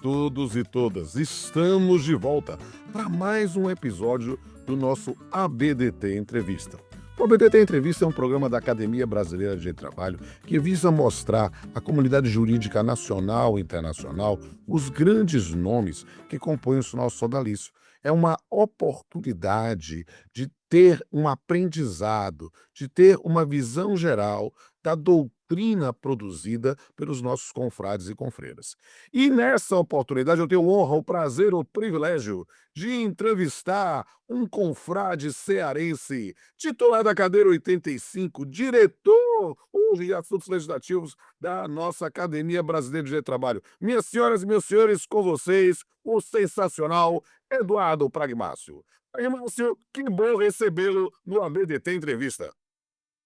todos e todas, estamos de volta para mais um episódio do nosso ABDT Entrevista. O ABDT Entrevista é um programa da Academia Brasileira de Trabalho que visa mostrar à comunidade jurídica nacional e internacional os grandes nomes que compõem o nosso sodalício. É uma oportunidade de ter um aprendizado, de ter uma visão geral da doutrina produzida pelos nossos confrades e confreiras. E nessa oportunidade eu tenho a honra, o prazer, o privilégio de entrevistar um confrade cearense, titular da cadeira 85, diretor de assuntos legislativos da nossa Academia Brasileira de Trabalho. Minhas senhoras e meus senhores, com vocês, o sensacional Eduardo Pragmácio. Pragmácio, que bom recebê-lo no ABDT Entrevista.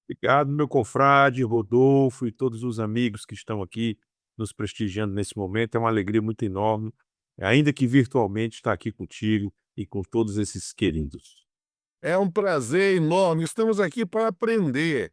Obrigado, meu confrade, Rodolfo e todos os amigos que estão aqui nos prestigiando nesse momento. É uma alegria muito enorme, ainda que virtualmente, estar aqui contigo e com todos esses queridos. É um prazer enorme. Estamos aqui para aprender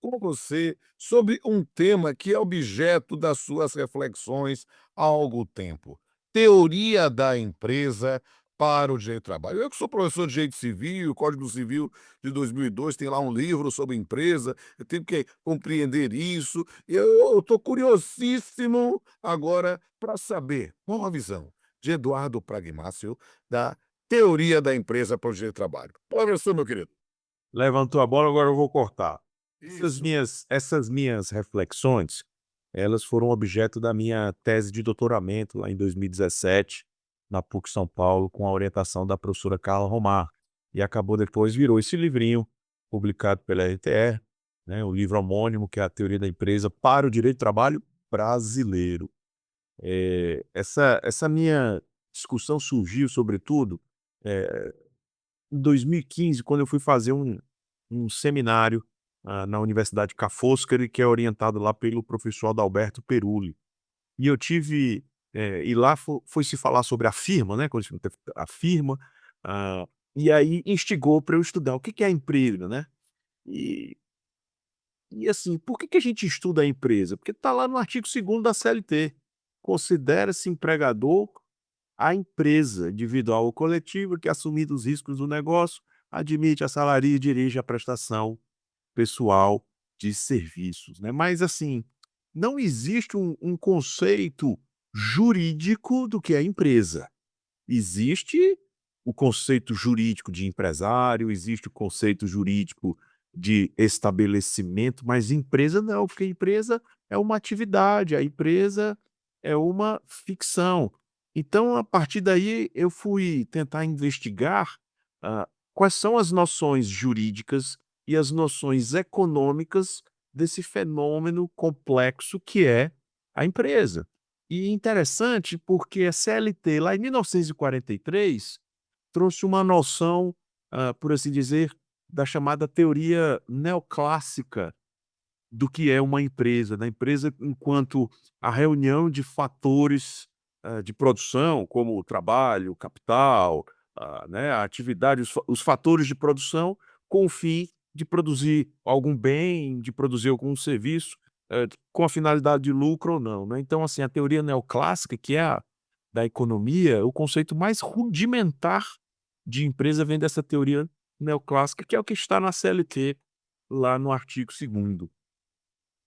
com você sobre um tema que é objeto das suas reflexões há algum tempo. Teoria da empresa para o direito do trabalho. Eu que sou professor de direito civil, o Código Civil de 2002 tem lá um livro sobre empresa, eu tenho que compreender isso, e eu estou curiosíssimo agora para saber qual a visão de Eduardo Pragmácio da teoria da empresa para o direito do trabalho. Professor, meu querido. Levantou a bola, agora eu vou cortar. Essas Isso. minhas reflexões, elas foram objeto da minha tese de doutoramento lá em 2017, na PUC São Paulo, com a orientação da professora Carla Romar. E acabou depois, virou esse livrinho, publicado pela RTR, né, o livro homônimo, que é a Teoria da Empresa para o Direito do Trabalho Brasileiro. Essa minha discussão surgiu, sobretudo, eh, em 2015, quando eu fui fazer um seminário, na Universidade Ca' Foscari, que é orientado lá pelo professor Adalberto Perulli. E eu tive, e lá foi se falar sobre a firma, né, quando a firma, e aí instigou para eu estudar o que que é a empresa, né. E assim, por que que a gente estuda a empresa? Porque está lá no artigo 2º da CLT, considera-se empregador a empresa individual ou coletiva que, assumindo os riscos do negócio, admite, assalaria e dirige a prestação pessoal de serviços, né. Mas assim, não existe um conceito jurídico do que é empresa. Existe o conceito jurídico de empresário, existe o conceito jurídico de estabelecimento, mas empresa não, porque empresa é uma atividade, a empresa é uma ficção. Então, a partir daí, eu fui tentar investigar, quais são as noções jurídicas e as noções econômicas desse fenômeno complexo que é a empresa. E interessante porque a CLT, lá em 1943, trouxe uma noção, por assim dizer, da chamada teoria neoclássica do que é uma empresa, da empresa enquanto a reunião de fatores, de produção, como o trabalho, o capital, né, a atividade, os fatores de produção, com o fim de produzir algum bem, de produzir algum serviço, com a finalidade de lucro ou não, né. Então, assim, a teoria neoclássica, que é a da economia, o conceito mais rudimentar de empresa vem dessa teoria neoclássica, que é o que está na CLT, lá no artigo 2º.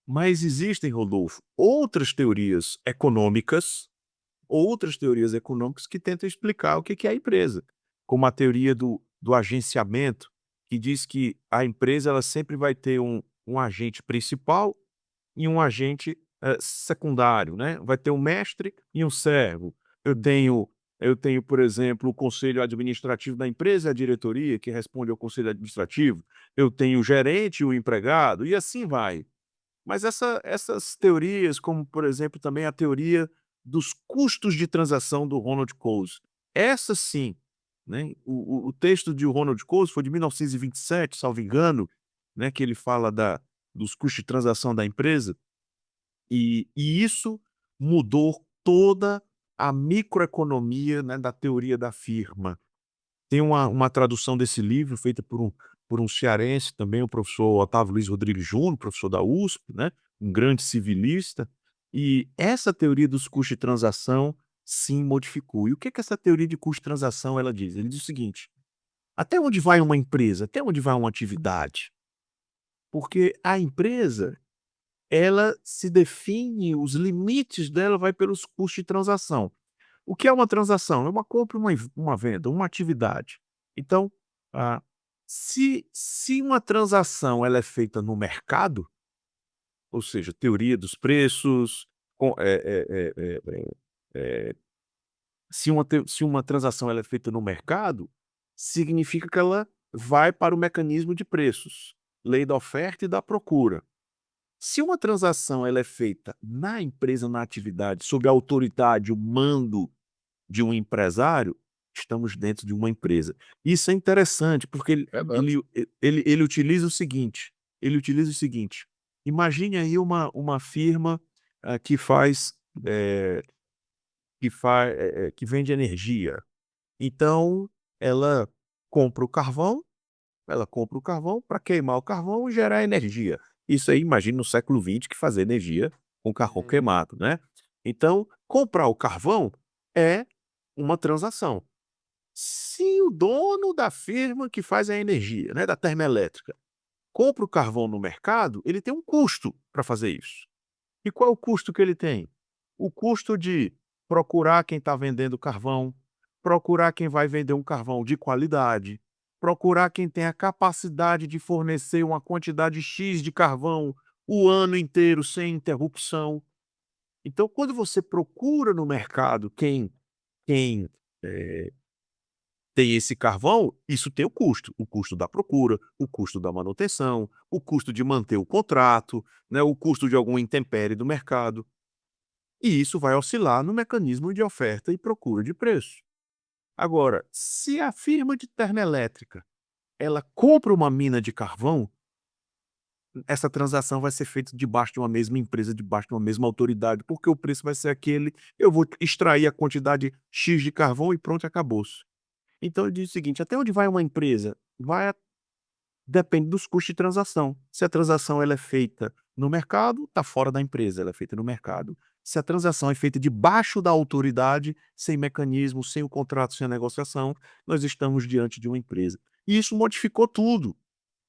Mas existem, Rodolfo, outras teorias econômicas que tentam explicar o que que é a empresa, como a teoria do agenciamento, que diz que a empresa ela sempre vai ter um agente principal e um agente, secundário, né. Vai ter um mestre e um servo. Eu tenho, por exemplo, o conselho administrativo da empresa, a diretoria, que responde ao conselho administrativo. Eu tenho o gerente e o empregado, e assim vai. Mas essas teorias, como por exemplo também a teoria dos custos de transação do Ronald Coase, essa sim, né, o texto de Ronald Coase foi de 1927, salvo engano, né, que ele fala dos custos de transação da empresa, e isso mudou toda a microeconomia, né, da teoria da firma. Tem uma tradução desse livro feita por um cearense também, o professor Otávio Luiz Rodrigues Júnior, professor da USP, né, um grande civilista, E essa teoria dos custos de transação, sim, modificou. E o que que essa teoria de custo de transação ela diz? Ele diz o seguinte: até onde vai uma empresa? Até onde vai uma atividade? Porque a empresa, ela se define, os limites dela vai pelos custos de transação. O que é uma transação? É uma compra, uma venda, uma atividade. Então, ah, se uma transação ela é feita no mercado, ou seja, teoria dos preços, com se uma transação ela é feita no mercado, significa que ela vai para o mecanismo de preços, lei da oferta e da procura. Se uma transação ela é feita na empresa, na atividade, sob a autoridade, o mando de um empresário, estamos dentro de uma empresa. Isso é interessante, porque Verdade. ele utiliza o seguinte, imagine aí uma firma, que faz, eh, que vende energia. Então, ela compra o carvão ela compra o carvão para queimar o carvão e gerar energia. Isso aí, imagina no século XX que fazer energia com carvão Uhum. queimado, né. Então, comprar o carvão é uma transação. Se o dono da firma que faz a energia, né, da termoelétrica, compra o carvão no mercado, ele tem um custo para fazer isso. E qual é o custo que ele tem? O custo de procurar quem está vendendo carvão, procurar quem vai vender um carvão de qualidade, procurar quem tem a capacidade de fornecer uma quantidade X de carvão o ano inteiro sem interrupção. Então, quando você procura no mercado quem, eh, tem esse carvão, isso tem o custo da procura, o custo da manutenção, o custo de manter o contrato, né, o custo de alguma intempérie do mercado. E isso vai oscilar no mecanismo de oferta e procura de preço. Agora, se a firma de termoelétrica, ela compra uma mina de carvão, essa transação vai ser feita debaixo de uma mesma empresa, debaixo de uma mesma autoridade, porque o preço vai ser aquele, eu vou extrair a quantidade X de carvão e pronto, acabou-se. Então ele diz o seguinte: até onde vai uma empresa? Depende dos custos de transação. Se a transação ela é feita no mercado, está fora da empresa, ela é feita no mercado. Se a transação é feita debaixo da autoridade, sem mecanismo, sem o contrato, sem a negociação, nós estamos diante de uma empresa. E isso modificou tudo,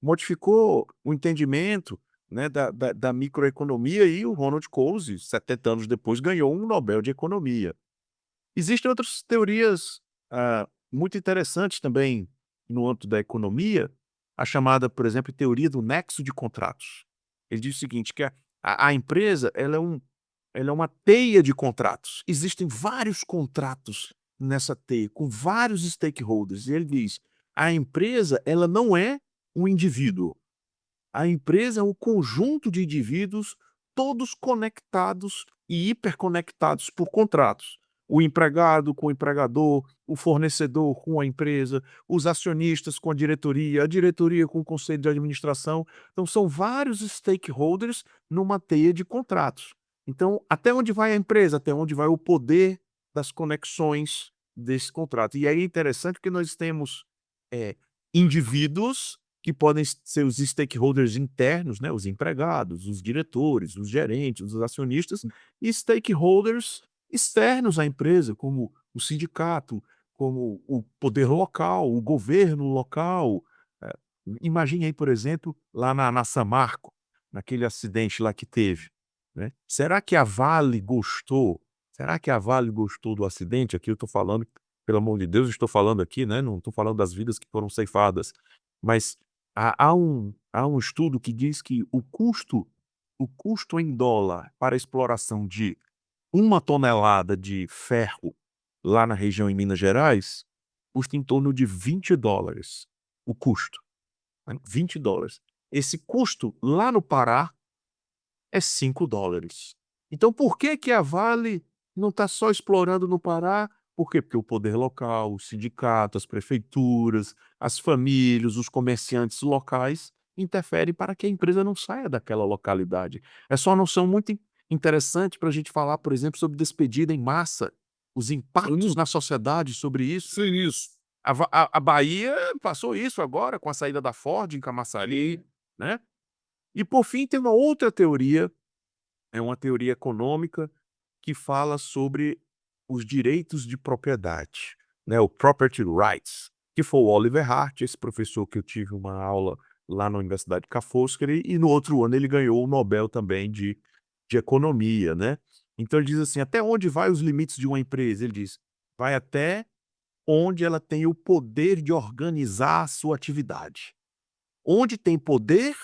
modificou o entendimento, né, da microeconomia, e o Ronald Coase, 70 anos depois, ganhou um Nobel de Economia. Existem outras teorias, muito interessantes também no âmbito da economia, a chamada, por exemplo, teoria do nexo de contratos. Ele diz o seguinte, que a empresa ela é uma teia de contratos. Existem vários contratos nessa teia, com vários stakeholders. E ele diz: a empresa ela não é um indivíduo. A empresa é um conjunto de indivíduos, todos conectados e hiperconectados por contratos. O empregado com o empregador, o fornecedor com a empresa, os acionistas com a diretoria com o conselho de administração. Então, são vários stakeholders numa teia de contratos. Então, até onde vai a empresa? Até onde vai o poder das conexões desse contrato? E aí é interessante porque nós temos indivíduos que podem ser os stakeholders internos, né, os empregados, os diretores, os gerentes, os acionistas, e stakeholders externos à empresa, como o sindicato, como o poder local, o governo local. Eh, Imagine aí, por exemplo, lá na Samarco, naquele acidente lá que teve, né. Será que a Vale gostou? Será que a Vale gostou do acidente? Aqui eu estou falando, pelo amor de Deus, estou falando aqui, né, não estou falando das vidas que foram ceifadas, mas há um estudo que diz que o custo em dólar para a exploração de uma tonelada de ferro lá na região em Minas Gerais, custa em torno de $20, o custo, né, $20. Esse custo lá no Pará é $5. Então por que que a Vale não está só explorando no Pará? Por quê? Porque o poder local, o sindicato, as prefeituras, as famílias, os comerciantes locais interferem para que a empresa não saia daquela localidade. Essa é uma noção muito interessante para a gente falar, por exemplo, sobre despedida em massa, os impactos Hum, na sociedade sobre isso. sim, isso. A Bahia passou isso agora com a saída da Ford em Camaçari, né. E por fim tem uma outra teoria É uma teoria econômica que fala sobre os direitos de propriedade, né, o property rights, que foi o Oliver Hart, esse professor que eu tive uma aula lá na Universidade de Ca' Foscari, e no outro ano ele ganhou o Nobel também de economia, né. Então ele diz assim: "Até onde vai os limites de uma empresa?" Ele diz: "Vai até onde ela tem o poder de organizar a sua atividade. Onde tem poder,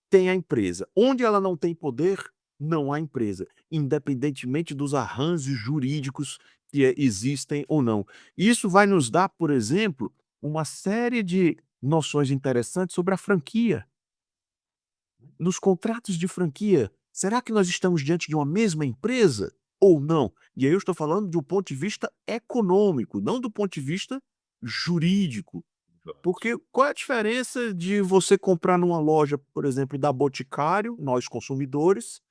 tem a empresa. Onde ela não tem poder, não há empresa, independentemente dos arranjos jurídicos que existem ou não." Isso vai nos dar, por exemplo, uma série de noções interessantes sobre a franquia. Nos contratos de franquia, será que nós estamos diante de uma mesma empresa ou não? E aí eu estou falando de um ponto de vista econômico, não do ponto de vista jurídico. Porque qual é a diferença de você comprar numa loja, por exemplo, da Boticário, nós consumidores,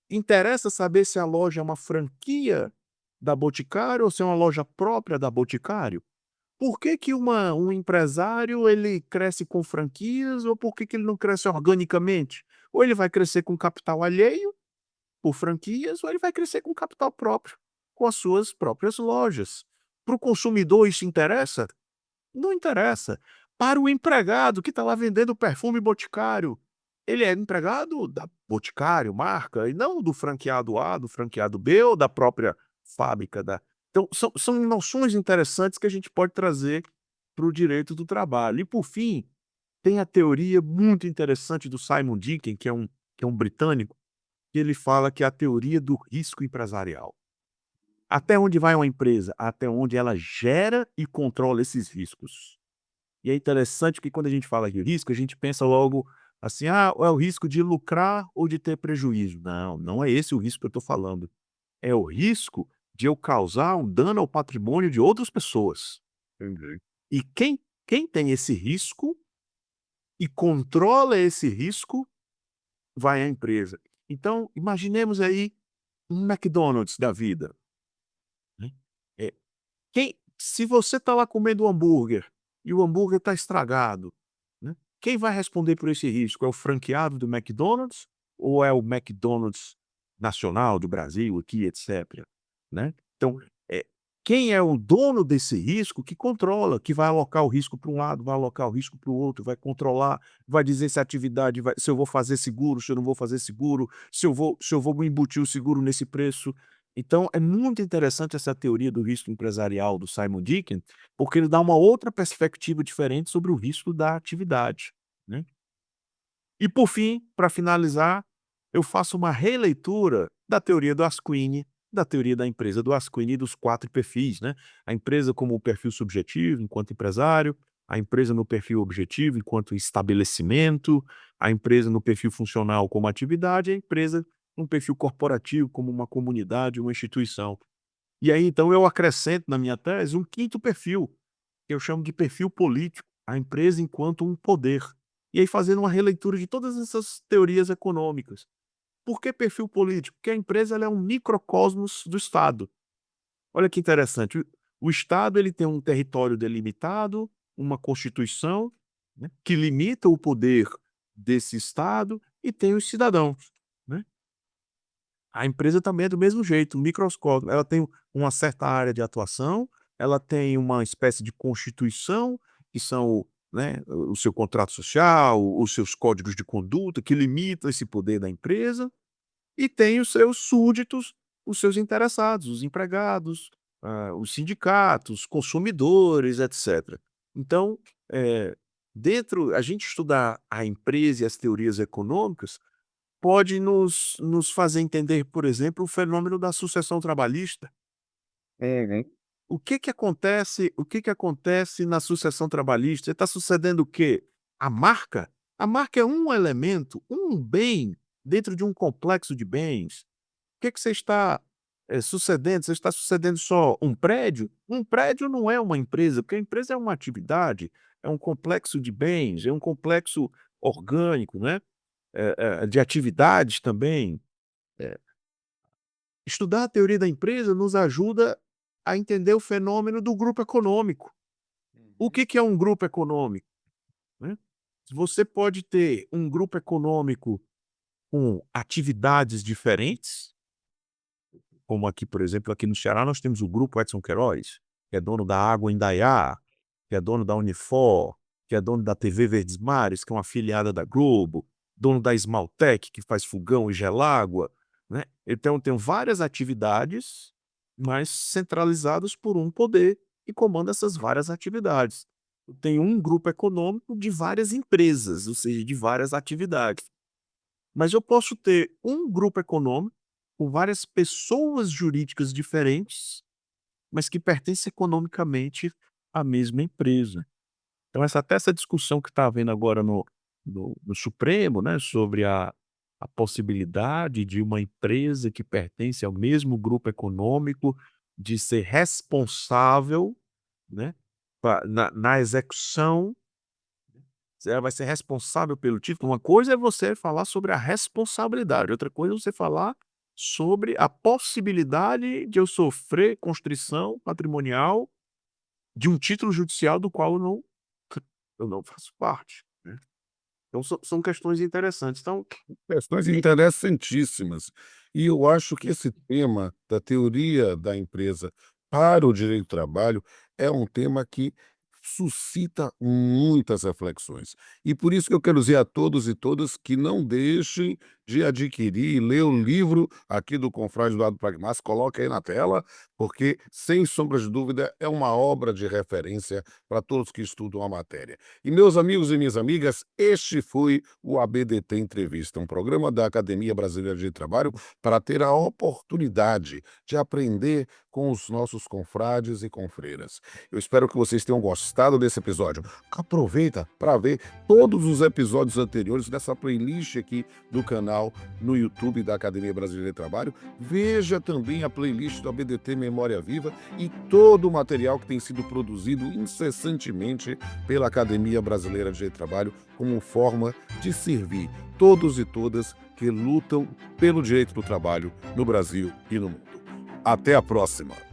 interessa saber se a loja é uma franquia da Boticário ou se é uma loja própria da Boticário? Por que que um empresário ele cresce com franquias ou por que que ele não cresce organicamente? Ou ele vai crescer com capital alheio, por franquias, ou ele vai crescer com capital próprio, com as suas próprias lojas. Para o consumidor isso interessa? Não interessa. Para o empregado que está lá vendendo perfume Boticário, ele é empregado da Boticário, marca, e não do franqueado A, do franqueado B ou da própria fábrica da. Então são noções interessantes que a gente pode trazer para o direito do trabalho. E por fim, tem a teoria muito interessante do Simon Dicken, que é um britânico, que ele fala que é a teoria do risco empresarial. Até onde vai uma empresa? Até onde ela gera e controla esses riscos. E é interessante que quando a gente fala de risco, a gente pensa logo assim: "Ah, é o risco de lucrar ou de ter prejuízo". Não, não é esse o risco que eu estou falando. É o risco de eu causar um dano ao patrimônio de outras pessoas. Entendi. E quem tem esse risco e controla esse risco, vai a empresa. Então, imaginemos aí um McDonald's da vida, né. Eh, se você está lá comendo um hambúrguer e o hambúrguer está estragado, né, quem vai responder por esse risco? É o franqueado do McDonald's ou é o McDonald's nacional do Brasil, aqui, etcétera, né? Então, eh, quem é o dono desse risco que controla, que vai alocar o risco para um lado, vai alocar o risco para o outro, vai controlar, vai dizer se a atividade vai se eu vou fazer seguro, se eu não vou fazer seguro, se eu vou me embutir o seguro nesse preço. Então, é muito interessante essa teoria do risco empresarial do Simon Dicken, porque ele dá uma outra perspectiva diferente sobre o risco da atividade, né. E por fim, para finalizar, eu faço uma releitura da teoria do Asquini, da teoria da empresa do Asquini e dos 4 perfis, né. A empresa como o perfil subjetivo, enquanto empresário, a empresa no perfil objetivo, enquanto estabelecimento, a empresa no perfil funcional como atividade, e a empresa no perfil corporativo como uma comunidade, uma instituição. E aí, então, eu acrescento na minha tese um quinto perfil, que eu chamo de perfil político, a empresa enquanto um poder. E aí fazendo uma releitura de todas essas teorias econômicas. Por que perfil político? Porque a empresa ela é um microcosmos do Estado. Olha que interessante, o Estado ele tem um território delimitado, uma Constituição, né, que limita o poder desse Estado e tem os cidadãos, né. A empresa também é do mesmo jeito, um microscópio. Ela tem uma certa área de atuação, ela tem uma espécie de constituição, que são, né, o seu contrato social, os seus códigos de conduta, que limitam esse poder da empresa, e tem os seus súditos, os seus interessados, os empregados, os sindicatos, consumidores, etcétera. Então, eh, dentro a gente estudar a empresa e as teorias econômicas pode nos fazer entender, por exemplo, o fenômeno da sucessão trabalhista. Uhum. O que que acontece na sucessão trabalhista? Está sucedendo o quê? A marca? A marca é um elemento, um bem dentro de um complexo de bens. O que que você está, sucedendo? Você está sucedendo só um prédio? Um prédio não é uma empresa, porque a empresa é uma atividade, é um complexo de bens, é um complexo orgânico, né? De atividades também. Eh, Estudar a teoria da empresa nos ajuda a entender o fenômeno do grupo econômico. O Uhum. que que é um grupo econômico, né? Você pode ter um grupo econômico com atividades diferentes, como aqui, por exemplo, aqui no Ceará nós temos o Grupo Edson Queiroz, que é dono da Água Indaiá, que é dono da Unifor, que é dono da TV Verdes Mares, que é uma afiliada da Globo, dono da Esmaltec, que faz fogão e gelágua, né. Então tem várias atividades, mas centralizadas por um poder que comanda essas várias atividades. Tem um grupo econômico de várias empresas, ou seja, de várias atividades. Mas eu posso ter um grupo econômico com várias pessoas jurídicas diferentes, mas que pertencem economicamente à mesma empresa. Então essa discussão que está havendo agora no Supremo, né, sobre a possibilidade de uma empresa que pertence ao mesmo grupo econômico de ser responsável, né, na execução, ela vai ser responsável pelo título. Uma coisa é você falar sobre a responsabilidade, outra coisa é você falar sobre a possibilidade de eu sofrer constrição patrimonial de um título judicial do qual eu não faço parte, né. Então são questões interessantes. Então, Questões interessantíssimas. E eu acho que esse tema da teoria da empresa para o direito do trabalho é um tema que suscita muitas reflexões. E por isso que eu quero dizer a todos e todas que não deixem de adquirir e ler o livro aqui do confrade Eduardo Pragmassi, coloca aí na tela, porque, sem sombra de dúvida, é uma obra de referência para todos que estudam a matéria. E, meus amigos e minhas amigas, este foi o ABDT Entrevista, um programa da Academia Brasileira de Trabalho para ter a oportunidade de aprender com os nossos confrades e confreiras. Eu espero que vocês tenham gostado desse episódio. Aproveita para ver todos os episódios anteriores dessa playlist aqui do canal no YouTube da Academia Brasileira de Trabalho. Veja também a playlist do ABDT Memória Viva e todo o material que tem sido produzido incessantemente pela Academia Brasileira de Trabalho como forma de servir todos e todas que lutam pelo direito do trabalho no Brasil e no mundo. Até a próxima!